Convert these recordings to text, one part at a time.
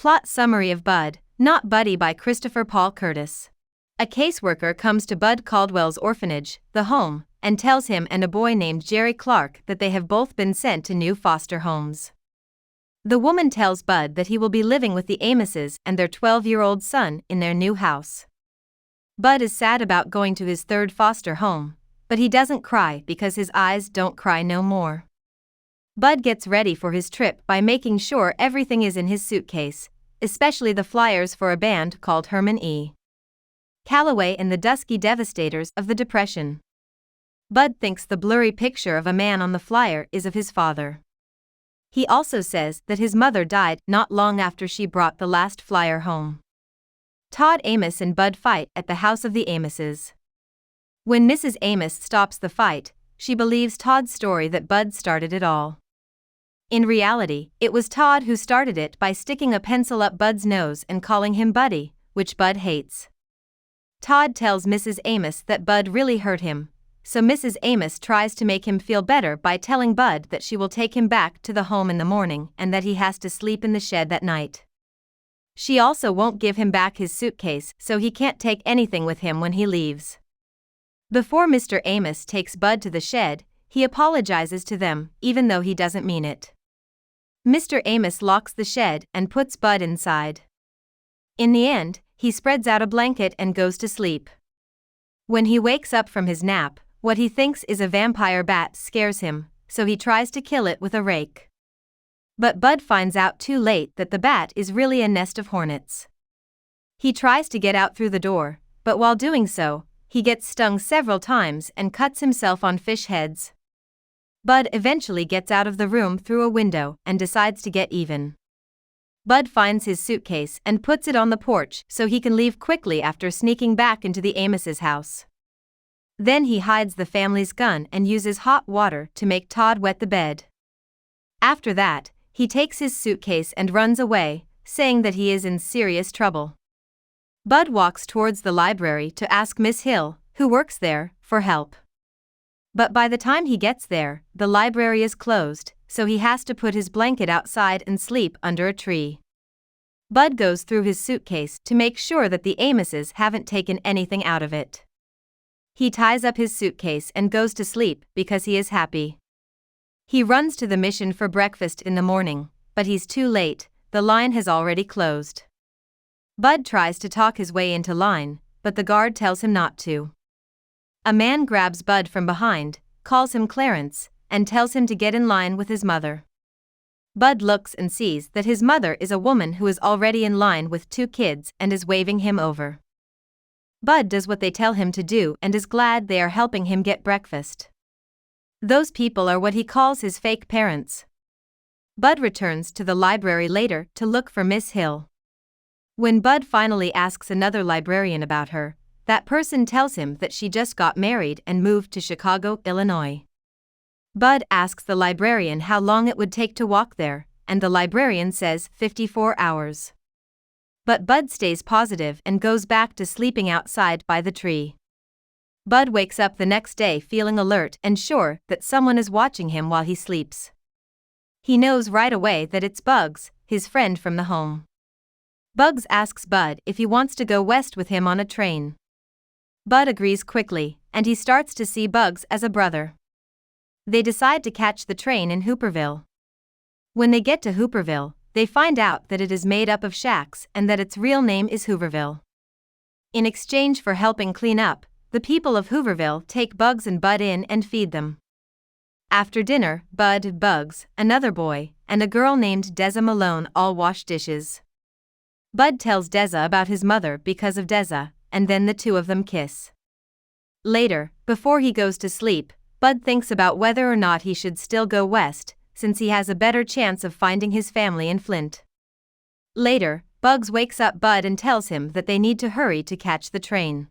Plot summary of Bud, Not Buddy by Christopher Paul Curtis. A caseworker comes to Bud Caldwell's orphanage, the home, and tells him and a boy named Jerry Clark that they have both been sent to new foster homes. The woman tells Bud that he will be living with the Amoses and their 12-year-old son in their new house. Bud is sad about going to his third foster home, but he doesn't cry because his eyes don't cry no more. Bud gets ready for his trip by making sure everything is in his suitcase, especially the flyers for a band called Herman E. Calloway and the Dusky Devastators of the Depression. Bud thinks the blurry picture of a man on the flyer is of his father. He also says that his mother died not long after she brought the last flyer home. Todd, Amos and Bud fight at the house of the Amoses. When Mrs. Amos stops the fight, she believes Todd's story that Bud started it all. In reality, it was Todd who started it by sticking a pencil up Bud's nose and calling him Buddy, which Bud hates. Todd tells Mrs. Amos that Bud really hurt him, so Mrs. Amos tries to make him feel better by telling Bud that she will take him back to the home in the morning and that he has to sleep in the shed that night. She also won't give him back his suitcase so he can't take anything with him when he leaves. Before Mr. Amos takes Bud to the shed, he apologizes to them, even though he doesn't mean it. Mr. Amos locks the shed and puts Bud inside. In the end, he spreads out a blanket and goes to sleep. When he wakes up from his nap, what he thinks is a vampire bat scares him, so he tries to kill it with a rake. But Bud finds out too late that the bat is really a nest of hornets. He tries to get out through the door, but while doing so, he gets stung several times and cuts himself on fish heads. Bud eventually gets out of the room through a window and decides to get even. Bud finds his suitcase and puts it on the porch so he can leave quickly after sneaking back into the Amoses' house. Then he hides the family's gun and uses hot water to make Todd wet the bed. After that, he takes his suitcase and runs away, saying that he is in serious trouble. Bud walks towards the library to ask Miss Hill, who works there, for help. But by the time he gets there, the library is closed, so he has to put his blanket outside and sleep under a tree. Bud goes through his suitcase to make sure that the Amoses haven't taken anything out of it. He ties up his suitcase and goes to sleep because he is happy. He runs to the mission for breakfast in the morning, but he's too late, the line has already closed. Bud tries to talk his way into line, but the guard tells him not to. A man grabs Bud from behind, calls him Clarence, and tells him to get in line with his mother. Bud looks and sees that his mother is a woman who is already in line with 2 kids and is waving him over. Bud does what they tell him to do and is glad they are helping him get breakfast. Those people are what he calls his fake parents. Bud returns to the library later to look for Miss Hill. When Bud finally asks another librarian about her, that person tells him that she just got married and moved to Chicago, Illinois. Bud asks the librarian how long it would take to walk there, and the librarian says 54 hours. But Bud stays positive and goes back to sleeping outside by the tree. Bud wakes up the next day feeling alert and sure that someone is watching him while he sleeps. He knows right away that it's Bugs, his friend from the home. Bugs asks Bud if he wants to go west with him on a train. Bud agrees quickly, and he starts to see Bugs as a brother. They decide to catch the train in Hooperville. When they get to Hooperville, they find out that it is made up of shacks and that its real name is Hooverville. In exchange for helping clean up, the people of Hooverville take Bugs and Bud in and feed them. After dinner, Bud, Bugs, another boy, and a girl named Deza Malone all wash dishes. Bud tells Deza about his mother because of Deza, and then the 2 of them kiss. Later, before he goes to sleep, Bud thinks about whether or not he should still go west, since he has a better chance of finding his family in Flint. Later, Bugs wakes up Bud and tells him that they need to hurry to catch the train.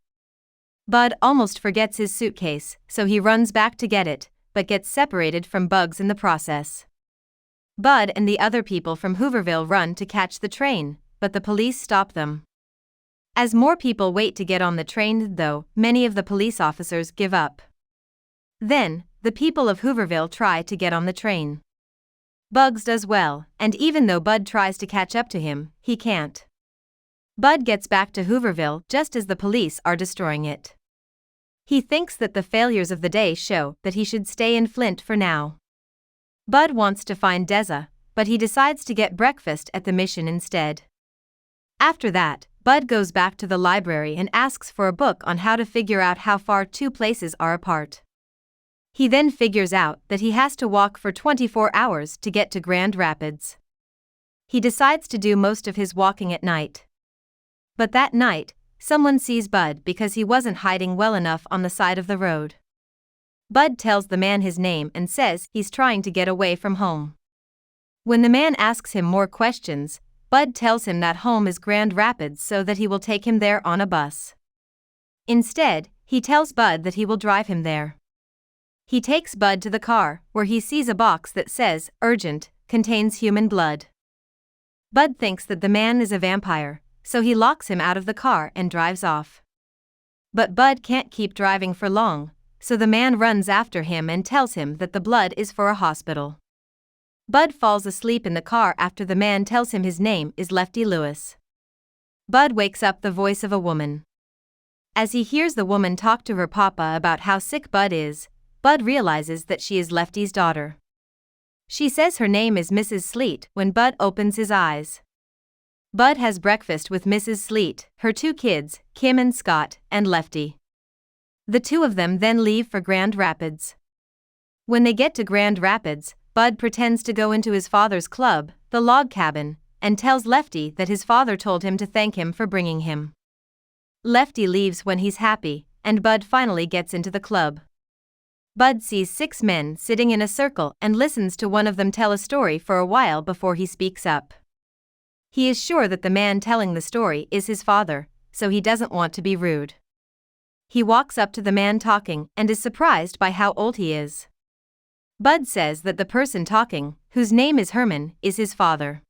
Bud almost forgets his suitcase, so he runs back to get it, but gets separated from Bugs in the process. Bud and the other people from Hooverville run to catch the train, but the police stop them. As more people wait to get on the train, though, many of the police officers give up. Then, the people of Hooverville try to get on the train. Bugs does well, and even though Bud tries to catch up to him, he can't. Bud gets back to Hooverville just as the police are destroying it. He thinks that the failures of the day show that he should stay in Flint for now. Bud wants to find Deza, but he decides to get breakfast at the mission instead. After that, Bud goes back to the library and asks for a book on how to figure out how far two places are apart. He then figures out that he has to walk for 24 hours to get to Grand Rapids. He decides to do most of his walking at night. But that night, someone sees Bud because he wasn't hiding well enough on the side of the road. Bud tells the man his name and says he's trying to get away from home. When the man asks him more questions, Bud tells him that home is Grand Rapids so that he will take him there on a bus. Instead, he tells Bud that he will drive him there. He takes Bud to the car, where he sees a box that says, "Urgent," contains human blood. Bud thinks that the man is a vampire, so he locks him out of the car and drives off. But Bud can't keep driving for long, so the man runs after him and tells him that the blood is for a hospital. Bud falls asleep in the car after the man tells him his name is Lefty Lewis. Bud wakes up the voice of a woman. As he hears the woman talk to her papa about how sick Bud is, Bud realizes that she is Lefty's daughter. She says her name is Mrs. Sleet when Bud opens his eyes. Bud has breakfast with Mrs. Sleet, her two kids, Kim and Scott, and Lefty. The two of them then leave for Grand Rapids. When they get to Grand Rapids, Bud pretends to go into his father's club, the log cabin, and tells Lefty that his father told him to thank him for bringing him. Lefty leaves when he's happy, and Bud finally gets into the club. Bud sees 6 men sitting in a circle and listens to one of them tell a story for a while before he speaks up. He is sure that the man telling the story is his father, so he doesn't want to be rude. He walks up to the man talking and is surprised by how old he is. Bud says that the person talking, whose name is Herman, is his father.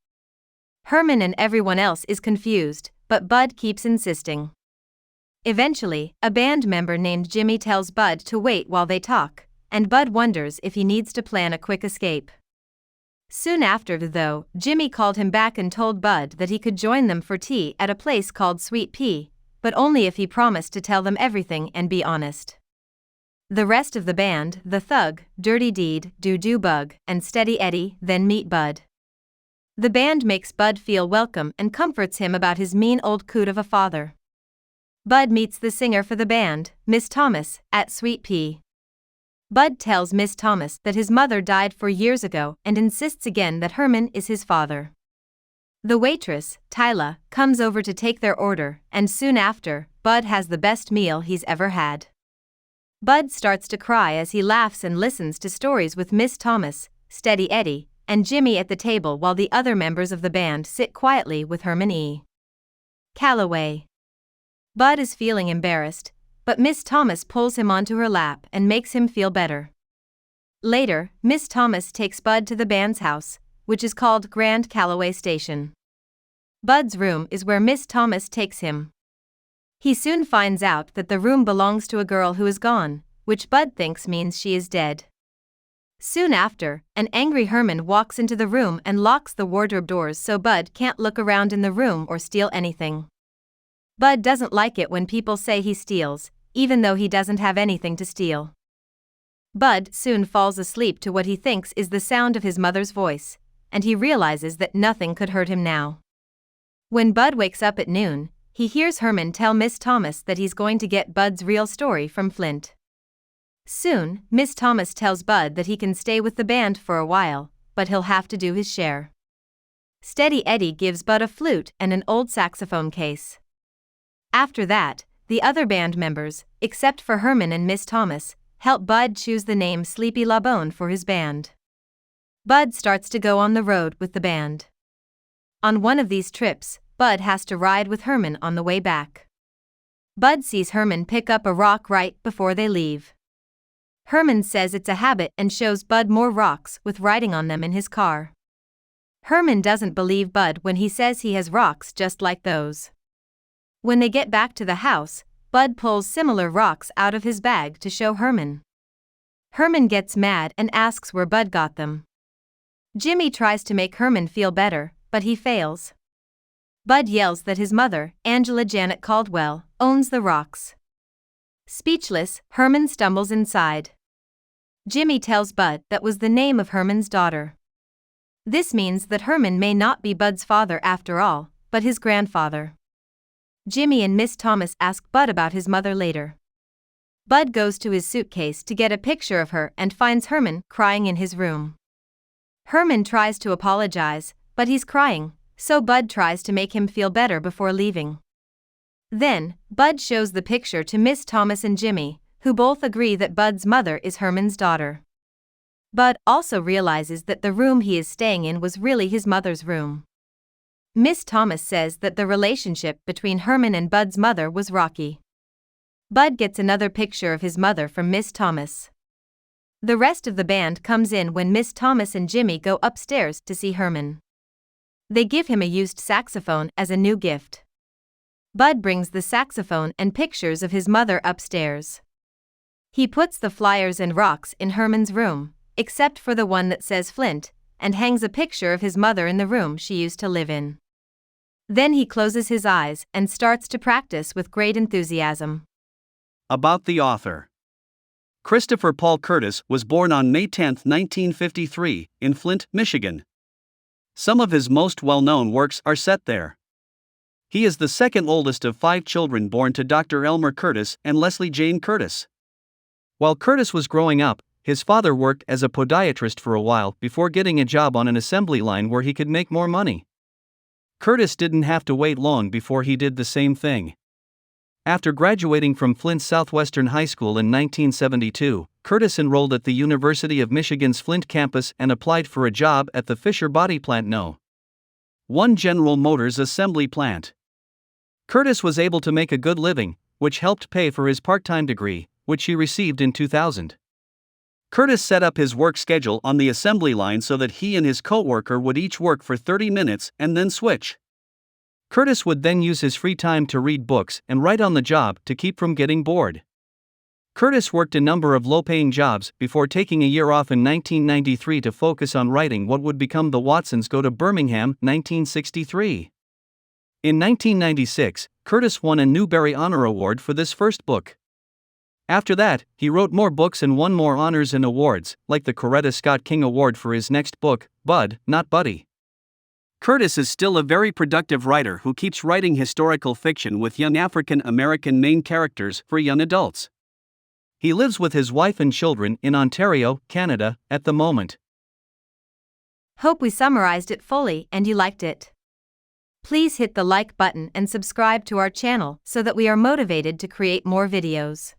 Herman and everyone else is confused, but Bud keeps insisting. Eventually, a band member named Jimmy tells Bud to wait while they talk, and Bud wonders if he needs to plan a quick escape. Soon after, though, Jimmy called him back and told Bud that he could join them for tea at a place called Sweet Pea, but only if he promised to tell them everything and be honest. The rest of the band, the Thug, Dirty Deed, Doo Bug, and Steady Eddie, then meet Bud. The band makes Bud feel welcome and comforts him about his mean old coot of a father. Bud meets the singer for the band, Miss Thomas, at Sweet Pea. Bud tells Miss Thomas that his mother died 4 years ago and insists again that Herman is his father. The waitress, Tyla, comes over to take their order, and soon after, Bud has the best meal he's ever had. Bud starts to cry as he laughs and listens to stories with Miss Thomas, Steady Eddie, and Jimmy at the table while the other members of the band sit quietly with Herman E. Calloway. Bud is feeling embarrassed, but Miss Thomas pulls him onto her lap and makes him feel better. Later, Miss Thomas takes Bud to the band's house, which is called Grand Calloway Station. Bud's room is where Miss Thomas takes him. He soon finds out that the room belongs to a girl who is gone, which Bud thinks means she is dead. Soon after, an angry Herman walks into the room and locks the wardrobe doors so Bud can't look around in the room or steal anything. Bud doesn't like it when people say he steals, even though he doesn't have anything to steal. Bud soon falls asleep to what he thinks is the sound of his mother's voice, and he realizes that nothing could hurt him now. When Bud wakes up at noon, he hears Herman tell Miss Thomas that he's going to get Bud's real story from Flint. Soon, Miss Thomas tells Bud that he can stay with the band for a while, but he'll have to do his share. Steady Eddie gives Bud a flute and an old saxophone case. After that, the other band members, except for Herman and Miss Thomas, help Bud choose the name Sleepy La Bone for his band. Bud starts to go on the road with the band. On one of these trips, Bud has to ride with Herman on the way back. Bud sees Herman pick up a rock right before they leave. Herman says it's a habit and shows Bud more rocks with writing on them in his car. Herman doesn't believe Bud when he says he has rocks just like those. When they get back to the house, Bud pulls similar rocks out of his bag to show Herman. Herman gets mad and asks where Bud got them. Jimmy tries to make Herman feel better, but he fails. Bud yells that his mother, Angela Janet Caldwell, owns the rocks. Speechless, Herman stumbles inside. Jimmy tells Bud that was the name of Herman's daughter. This means that Herman may not be Bud's father after all, but his grandfather. Jimmy and Miss Thomas ask Bud about his mother later. Bud goes to his suitcase to get a picture of her and finds Herman crying in his room. Herman tries to apologize, but he's crying, so Bud tries to make him feel better before leaving. Then, Bud shows the picture to Miss Thomas and Jimmy, who both agree that Bud's mother is Herman's daughter. Bud also realizes that the room he is staying in was really his mother's room. Miss Thomas says that the relationship between Herman and Bud's mother was rocky. Bud gets another picture of his mother from Miss Thomas. The rest of the band comes in when Miss Thomas and Jimmy go upstairs to see Herman. They give him a used saxophone as a new gift. Bud brings the saxophone and pictures of his mother upstairs. He puts the flyers and rocks in Herman's room, except for the one that says Flint, and hangs a picture of his mother in the room she used to live in. Then he closes his eyes and starts to practice with great enthusiasm. About the author. Christopher Paul Curtis was born on May 10, 1953, in Flint, Michigan. Some of his most well-known works are set there. He is the second oldest of 5 children born to Dr. Elmer Curtis and Leslie Jane Curtis. While Curtis was growing up, his father worked as a podiatrist for a while before getting a job on an assembly line where he could make more money. Curtis didn't have to wait long before he did the same thing. After graduating from Flint Southwestern High School in 1972, Curtis enrolled at the University of Michigan's Flint campus and applied for a job at the Fisher Body Plant No. 1 General Motors assembly plant. Curtis was able to make a good living, which helped pay for his part-time degree, which he received in 2000. Curtis set up his work schedule on the assembly line so that he and his co-worker would each work for 30 minutes and then switch. Curtis would then use his free time to read books and write on the job to keep from getting bored. Curtis worked a number of low-paying jobs before taking a year off in 1993 to focus on writing what would become The Watsons Go to Birmingham, 1963. In 1996, Curtis won a Newbery Honor Award for this first book. After that, he wrote more books and won more honors and awards, like the Coretta Scott King Award for his next book, Bud, Not Buddy. Curtis is still a very productive writer who keeps writing historical fiction with young African American main characters for young adults. He lives with his wife and children in Ontario, Canada, at the moment. Hope we summarized it fully and you liked it. Please hit the like button and subscribe to our channel so that we are motivated to create more videos.